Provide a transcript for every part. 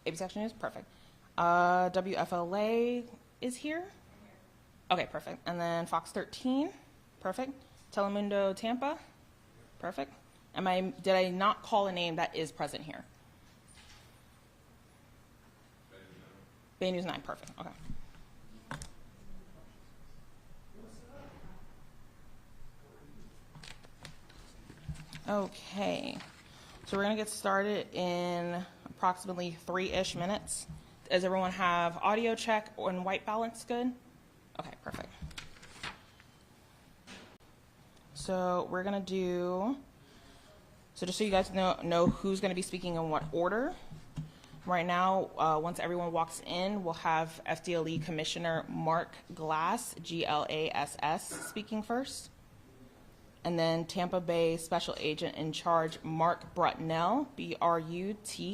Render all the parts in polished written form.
ABC Action News, perfect. WFLA is here. Okay, perfect. And then Fox 13, perfect. Telemundo Tampa, perfect. Did I not call a name that is present here? Bay News 9, perfect. Okay. Okay, so we're gonna get started in approximately 3-ish minutes. Does everyone have audio check and white balance good? Okay, perfect. So we're gonna do, so just so you guys know who's gonna be speaking in what order. Right now, once everyone walks in, we'll have FDLE Commissioner Mark Glass, Glass, speaking first. And then Tampa Bay Special Agent in Charge Mark Brutnell, Brutnell.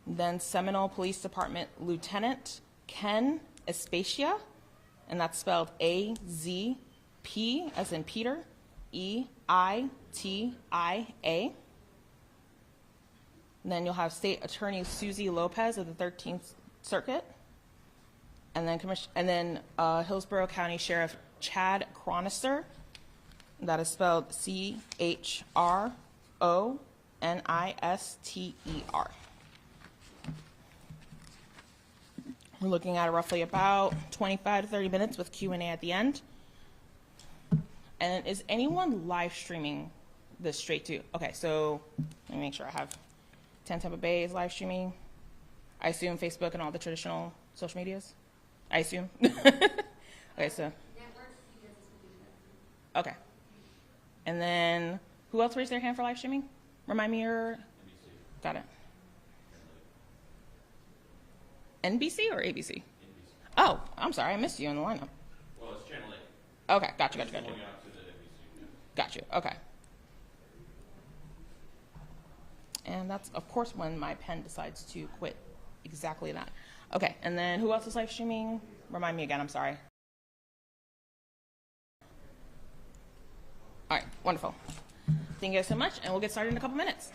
Then Seminole Police Department Lieutenant Ken Espacia, and that's spelled AZP as in Peter, EITIA. And then you'll have State Attorney Susie Lopez of the 13th Circuit. And then Hillsborough County Sheriff Chad Chronister, that is spelled CHRONISTER. We're looking at roughly about 25 to 30 minutes with Q&A at the end. And is anyone live streaming this straight to? Okay, so let me make sure I have 10 Tampa Bay is live streaming. I assume Facebook and all the traditional social medias? I assume. Okay, so. Okay. And then who else raised their hand for live streaming? Remind me your. NBC. Got it. NBC or ABC? NBC. Oh, I'm sorry, I missed you in the lineup. Well, it's Channel 8. Okay, gotcha. Going out to the NBC. Got you. Okay. And that's, of course, when my pen decides to quit exactly that. Okay, and then who else is live streaming? Remind me again, I'm sorry. All right, wonderful. Thank you guys so much, and we'll get started in a couple minutes.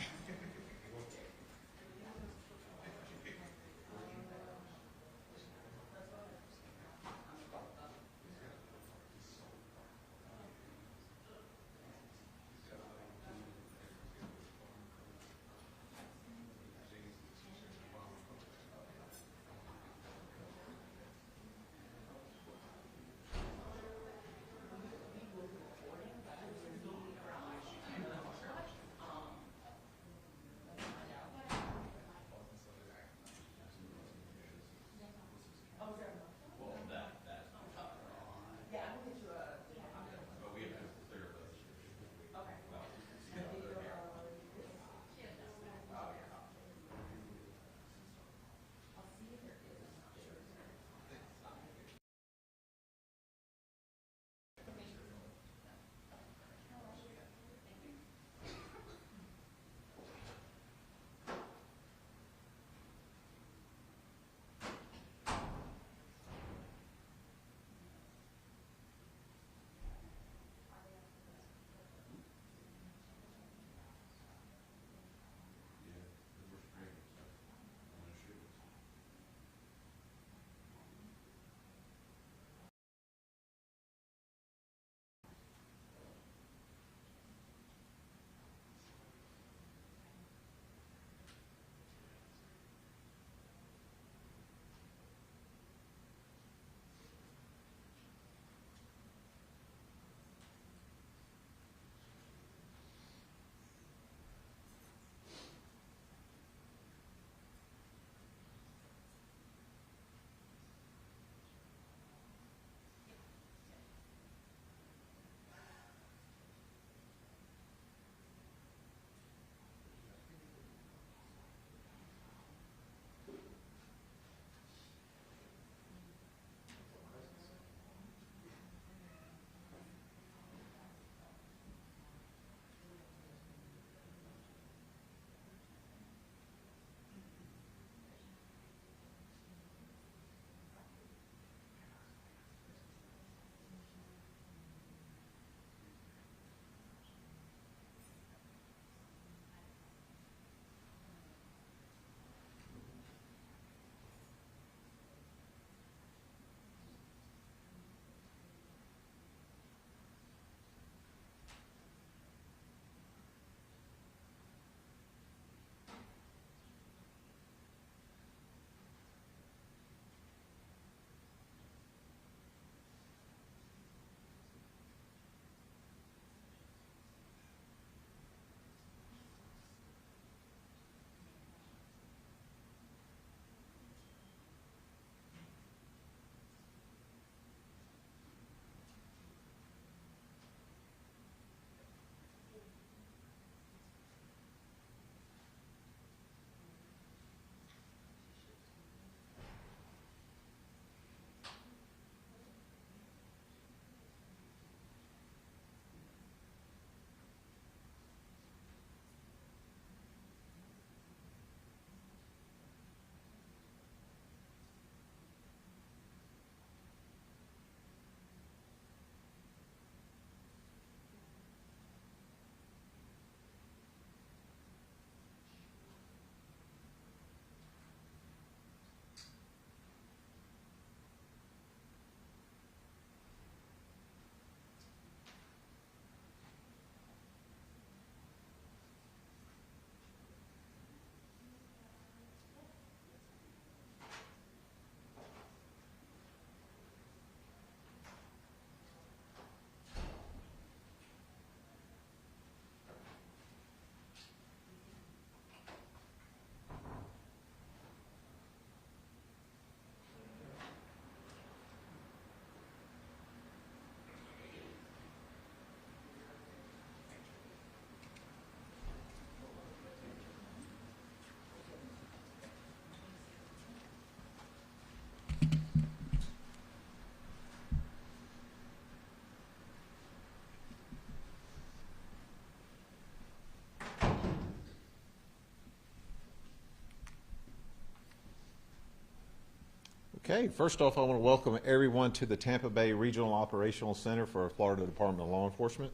Okay, first off, I want to welcome everyone to the Tampa Bay Regional Operational Center for Florida Department of Law Enforcement.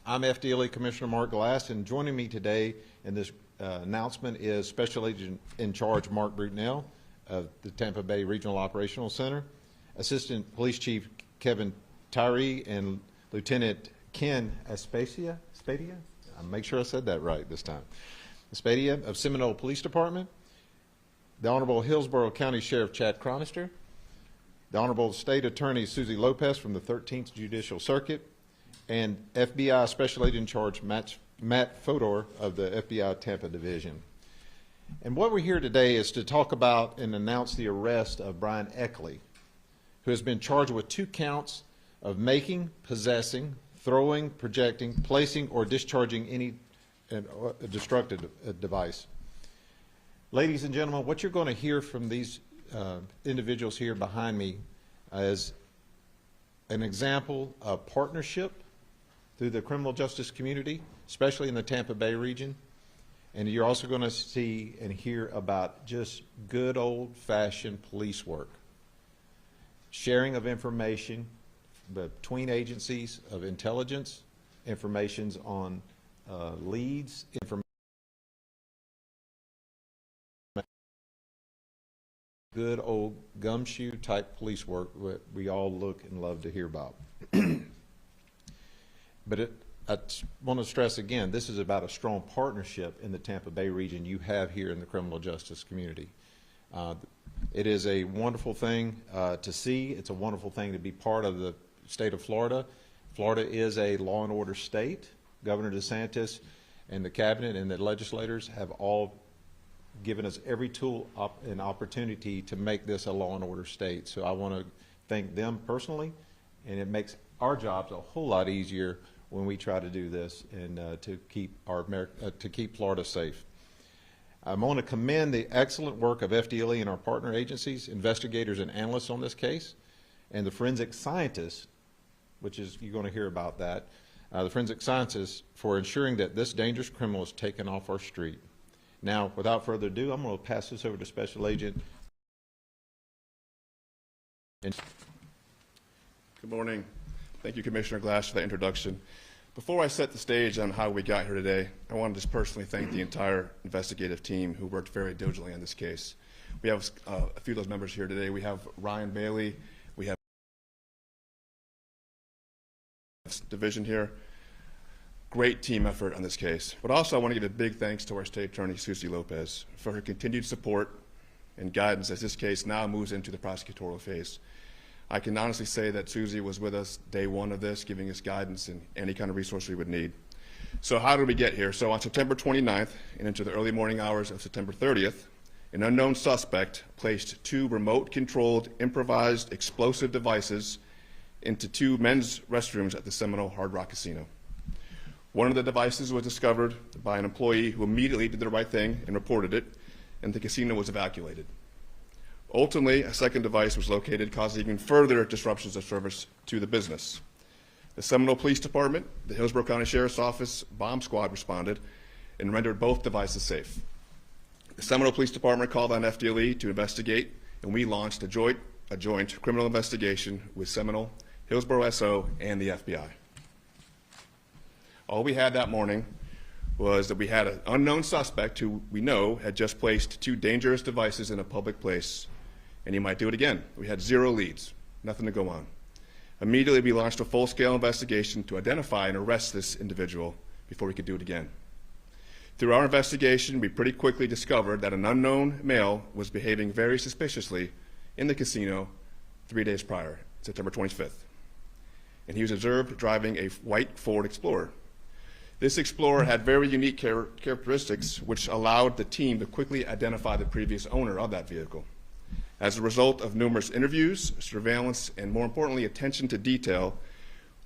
I'm FDLE Commissioner Mark Glass, and joining me today in this announcement is Special Agent in Charge Mark Brutnell of the Tampa Bay Regional Operational Center, Assistant Police Chief Kevin Tyree, and Lieutenant Ken Espadia? I'll make sure I said that right this time. Espadia of Seminole Police Department, the Honorable Hillsborough County Sheriff Chad Chronister, the Honorable State Attorney Susie Lopez from the 13th Judicial Circuit, and FBI Special Agent in Charge Matt Fodor of the FBI Tampa Division. And what we're here today is to talk about and announce the arrest of Brian Eckley, who has been charged with 2 counts of making, possessing, throwing, projecting, placing, or discharging any destructive device. Ladies and gentlemen, what you're going to hear from these individuals here behind me is an example of partnership through the criminal justice community, especially in the Tampa Bay region. And you're also going to see and hear about just good old-fashioned police work, sharing of information between agencies of intelligence, informations on leads, information. Good old gumshoe type police work that we all look and love to hear about. But I want to stress again, this is about a strong partnership in the Tampa Bay region you have here in the criminal justice community. It is a wonderful thing to see. It's a wonderful thing to be part of the state of Florida. Florida is a law and order state. Governor DeSantis and the cabinet and the legislators have all given us every tool and opportunity to make this a law and order state. So I want to thank them personally, and it makes our jobs a whole lot easier when we try to do this and to keep Florida safe. I want to commend the excellent work of FDLE and our partner agencies, investigators and analysts on this case, and the forensic scientists, which is, you're going to hear about that, the forensic scientists for ensuring that this dangerous criminal is taken off our street. Now, without further ado, I'm going to pass this over to Special Agent. Good morning. Thank you, Commissioner Glass, for that introduction. Before I set the stage on how we got here today, I want to just personally thank the entire investigative team who worked very diligently on this case. We have a few of those members here today. We have Ryan Bailey. We have division here. Great team effort on this case. But also I want to give a big thanks to our State Attorney, Susie Lopez, for her continued support and guidance as this case now moves into the prosecutorial phase. I can honestly say that Susie was with us day one of this, giving us guidance and any kind of resource we would need. So how did we get here? So on September 29th and into the early morning hours of September 30th, an unknown suspect placed 2 remote-controlled, improvised explosive devices into 2 men's restrooms at the Seminole Hard Rock Casino. One of the devices was discovered by an employee who immediately did the right thing and reported it, and the casino was evacuated. Ultimately, a second device was located, causing even further disruptions of service to the business. The Seminole Police Department, the Hillsborough County Sheriff's Office bomb squad responded and rendered both devices safe. The Seminole Police Department called on FDLE to investigate, and we launched a joint criminal investigation with Seminole, Hillsborough SO, and the FBI. All we had that morning was that we had an unknown suspect who we know had just placed 2 dangerous devices in a public place, and he might do it again. We had 0 leads, nothing to go on. Immediately, we launched a full-scale investigation to identify and arrest this individual before we could do it again. Through our investigation, we pretty quickly discovered that an unknown male was behaving very suspiciously in the casino 3 days prior, September 25th. And he was observed driving a white Ford Explorer. This Explorer had very unique characteristics which allowed the team to quickly identify the previous owner of that vehicle. As a result of numerous interviews, surveillance, and more importantly, attention to detail,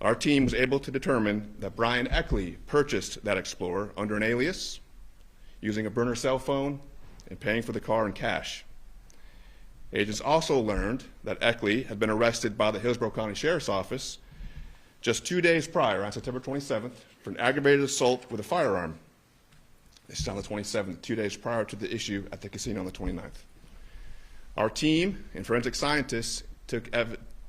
our team was able to determine that Brian Eckley purchased that Explorer under an alias, using a burner cell phone, and paying for the car in cash. Agents also learned that Eckley had been arrested by the Hillsborough County Sheriff's Office just 2 days prior, on September 27th, for an aggravated assault with a firearm. This is on the 27th, 2 days prior to the issue at the casino on the 29th. Our team and forensic scientists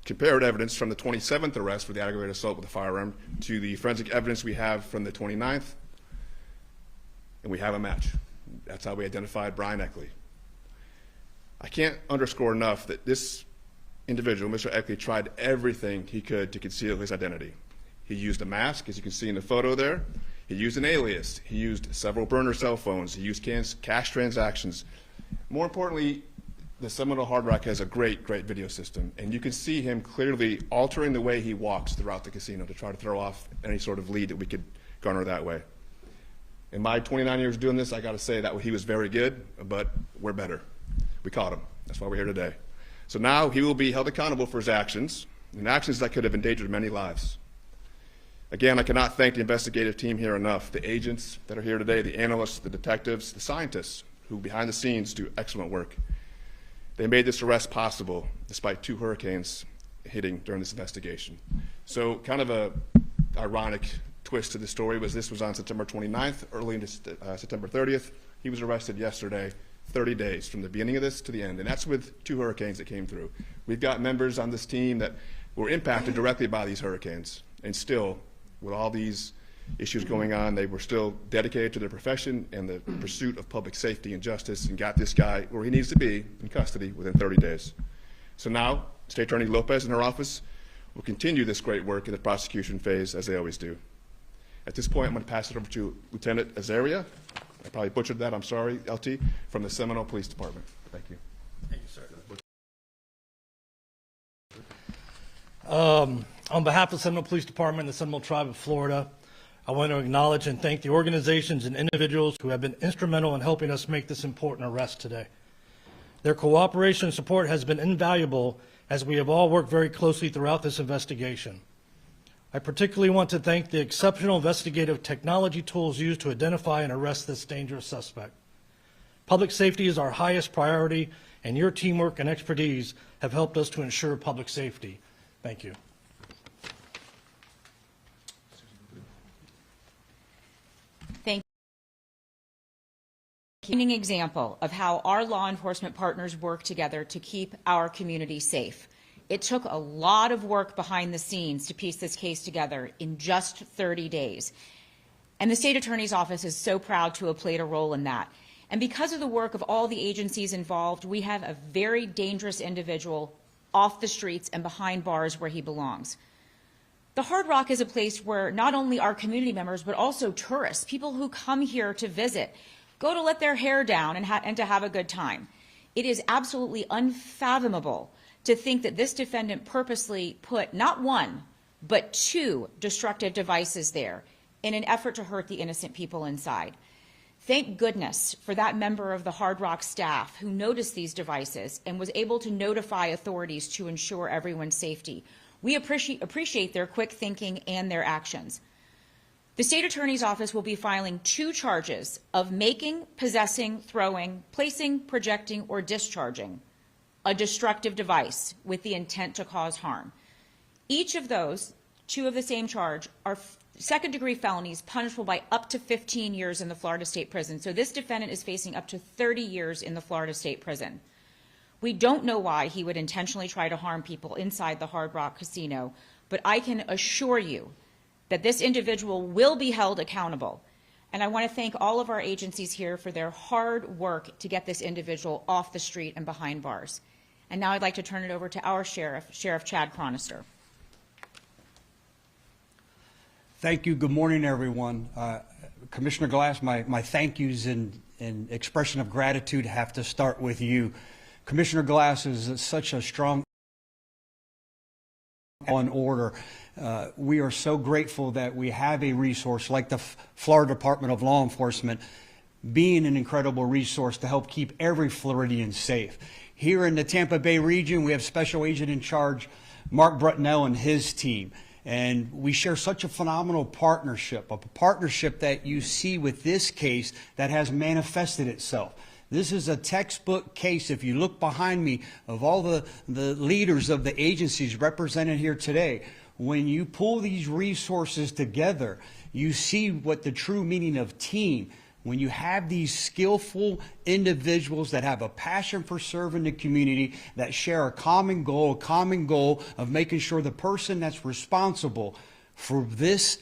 compared evidence from the 27th arrest for the aggravated assault with a firearm to the forensic evidence we have from the 29th, and we have a match. That's how we identified Brian Eckley. I can't underscore enough that this individual, Mr. Eckley, tried everything he could to conceal his identity. He used a mask, as you can see in the photo there. He used an alias. He used several burner cell phones. He used cash transactions. More importantly, the Seminole Hard Rock has a great video system, and you can see him clearly altering the way he walks throughout the casino to try to throw off any sort of lead that we could garner that way. In my 29 years doing this, I got to say that he was very good, but we're better. We caught him. That's why we're here today. So now he will be held accountable for his actions, and actions that could have endangered many lives. Again, I cannot thank the investigative team here enough, the agents that are here today, the analysts, the detectives, the scientists who behind the scenes do excellent work. They made this arrest possible despite 2 hurricanes hitting during this investigation. So kind of a ironic twist to the story was this was on September 29th, early into September 30th. He was arrested yesterday, 30 days from the beginning of this to the end, and that's with 2 hurricanes that came through. We've got members on this team that were impacted directly by these hurricanes, and still, with all these issues going on, they were still dedicated to their profession and the pursuit of public safety and justice, and got this guy where he needs to be in custody within 30 days. So now, State Attorney Lopez and her office will continue this great work in the prosecution phase, as they always do. At this point, I'm going to pass it over to Lieutenant Azaria. I probably butchered that, I'm sorry, LT, from the Seminole Police Department. Thank you. Thank you, sir. On behalf of the Seminole Police Department and the Seminole Tribe of Florida, I want to acknowledge and thank the organizations and individuals who have been instrumental in helping us make this important arrest today. Their cooperation and support has been invaluable as we have all worked very closely throughout this investigation. I particularly want to thank the exceptional investigative technology tools used to identify and arrest this dangerous suspect. Public safety is our highest priority, and your teamwork and expertise have helped us to ensure public safety. Thank you. Thank you. An example of how our law enforcement partners work together to keep our community safe. It took a lot of work behind the scenes to piece this case together in just 30 days. And the State Attorney's Office is so proud to have played a role in that. And because of the work of all the agencies involved, we have a very dangerous individual off the streets and behind bars where he belongs. The Hard Rock is a place where not only our community members, but also tourists, people who come here to visit, go to let their hair down and to have a good time. It is absolutely unfathomable to think that this defendant purposely put not 1, but 2 destructive devices there in an effort to hurt the innocent people inside. Thank goodness for that member of the Hard Rock staff who noticed these devices and was able to notify authorities to ensure everyone's safety. We appreciate their quick thinking and their actions. The State Attorney's Office will be filing 2 charges of making, possessing, throwing, placing, projecting, or discharging a destructive device with the intent to cause harm. Each of those, 2 of the same charge, are second-degree felonies punishable by up to 15 years in the Florida State Prison. So this defendant is facing up to 30 years in the Florida State Prison. We don't know why he would intentionally try to harm people inside the Hard Rock Casino, but I can assure you that this individual will be held accountable. And I want to thank all of our agencies here for their hard work to get this individual off the street and behind bars. And now I'd like to turn it over to our sheriff, Sheriff Chad Cronister. Thank you. Good morning, everyone. Commissioner Glass, my thank yous and expression of gratitude have to start with you. Commissioner Glass is such a strong on order. We are so grateful that we have a resource like the Florida Department of Law Enforcement being an incredible resource to help keep every Floridian safe. Here in the Tampa Bay region, we have Special Agent in Charge Mark Brutnell and his team. And we share such a phenomenal partnership, a partnership that you see with this case that has manifested itself. This is a textbook case, if you look behind me, of all the leaders of the agencies represented here today. When you pull these resources together, you see what the true meaning of team, when you have these skillful individuals that have a passion for serving the community, that share a common goal of making sure the person that's responsible for this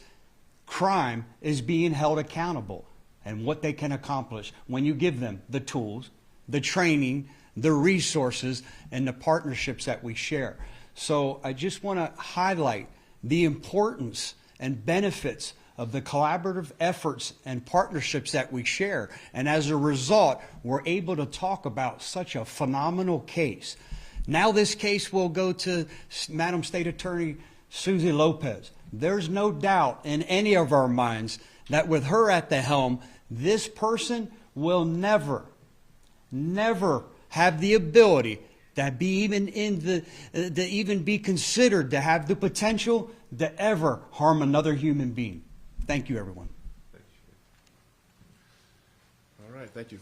crime is being held accountable and what they can accomplish when you give them the tools, the training, the resources, and the partnerships that we share. So I just want to highlight the importance and benefits of the collaborative efforts and partnerships that we share. And as a result, we're able to talk about such a phenomenal case. Now this case will go to Madam State Attorney Susie Lopez. There's no doubt in any of our minds that with her at the helm, this person will never have the ability to be even to even be considered to have the potential to ever harm another human being. Thank you, everyone. All right, thank you.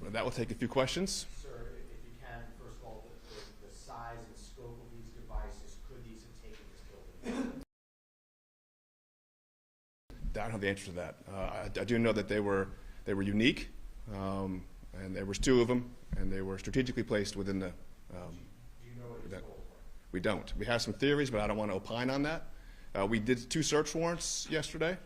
Well, that will take a few questions. Sir, if you can, first of all, the size and scope of these devices, could these have taken this building? I don't have the answer to that. I do know that they were unique, and there was 2 of them, and they were strategically placed within the. Do you know what it's for? We don't. We have some theories, but I don't want to opine on that. We did 2 search warrants yesterday,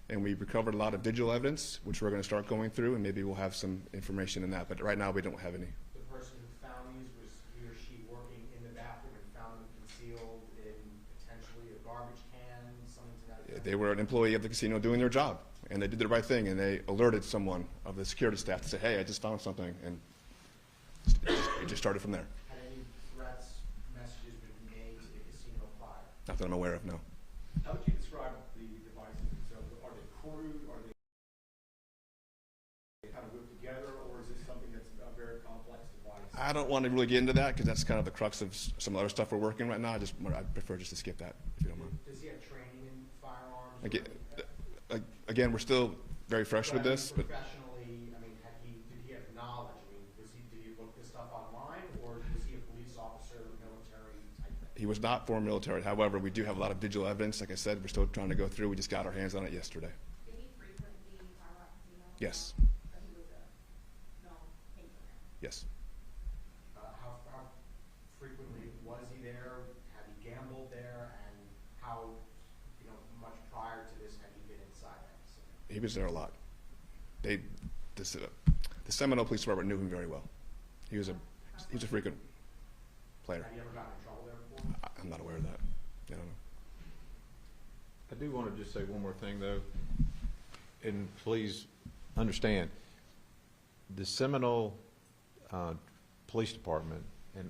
and we recovered a lot of digital evidence, which we're going to start going through, and maybe we'll have some information in that. But right now, we don't have any. The person who found these, was he or she working in the bathroom and found them concealed in potentially a garbage can, something to that effect? They were an employee of the casino doing their job, and they did the right thing, and they alerted someone of the security staff to say, hey, I just found something, and it just started from there. Had any threats, messages been made to the casino prior? Not that I'm aware of, no. How would you describe the devices themselves? Are they crude? Are they kind of whipped together, or is this something that's a very complex device? I don't want to really get into that because that's kind of the crux of some other stuff we're working right now. I'd prefer just to skip that, if you don't mind. Does he have training in firearms? Again, we're still very fresh with this, but Professionally, I mean, did he have knowledge? I mean, did he look this stuff online, or was he a police officer, military type thing? he was not former military. However, we do have a lot of digital evidence. Like I said, we're still trying to go through. We just got our hands on it yesterday. Did he frequent the Hard Rock Casino? Yes. But he was a known patron there. Yes. How frequently was he there? Had he gambled there? And how, much prior to this had he been inside that casino? He was there a lot. The Seminole Police Department knew him very well. He was a frequent player. Had he ever gotten in trouble there before? I'm not aware of that. I don't know. I do want to just say one more thing, though, and please understand, the Seminole Police Department and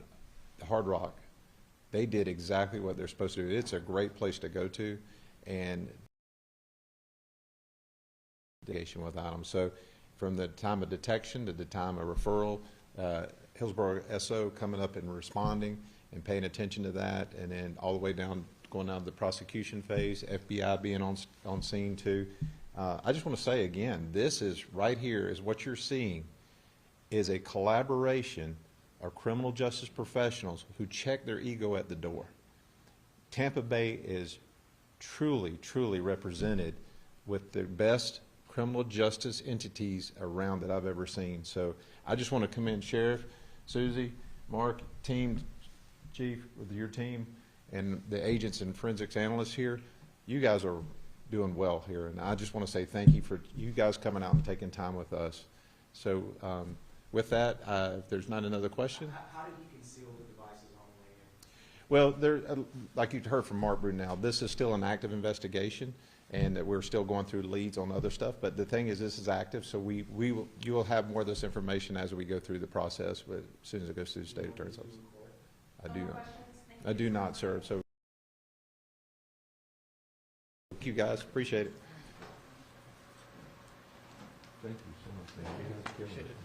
Hard Rock, they did exactly what they're supposed to do. It's a great place to go to, and without them. So from the time of detection to the time of referral, Hillsborough SO coming up and responding and paying attention to that, and then all the way down, going down to the prosecution phase, FBI being on scene too. I just want to say again, this is right here is what you're seeing is a collaboration of criminal justice professionals who check their ego at the door. Tampa Bay is truly, truly represented with the best criminal justice entities around that I've ever seen. So I just want to commend Sheriff, Susie, Mark, team, Chief, with your team, and the agents and forensics analysts here. You guys are doing well here, and I just want to say thank you for you guys coming out and taking time with us. So with that, if there's not another question. How did he conceal the devices on the way in? Well, there, like you heard from Mark Brunel, this is still an active investigation, and that we're still going through leads on other stuff. But the thing is, this is active, so you will have more of this information as we go through the process, but as soon as it goes through the state attorney's office. I do not, sir. So thank you guys, appreciate it. Thank you so much, man. You guys killed it.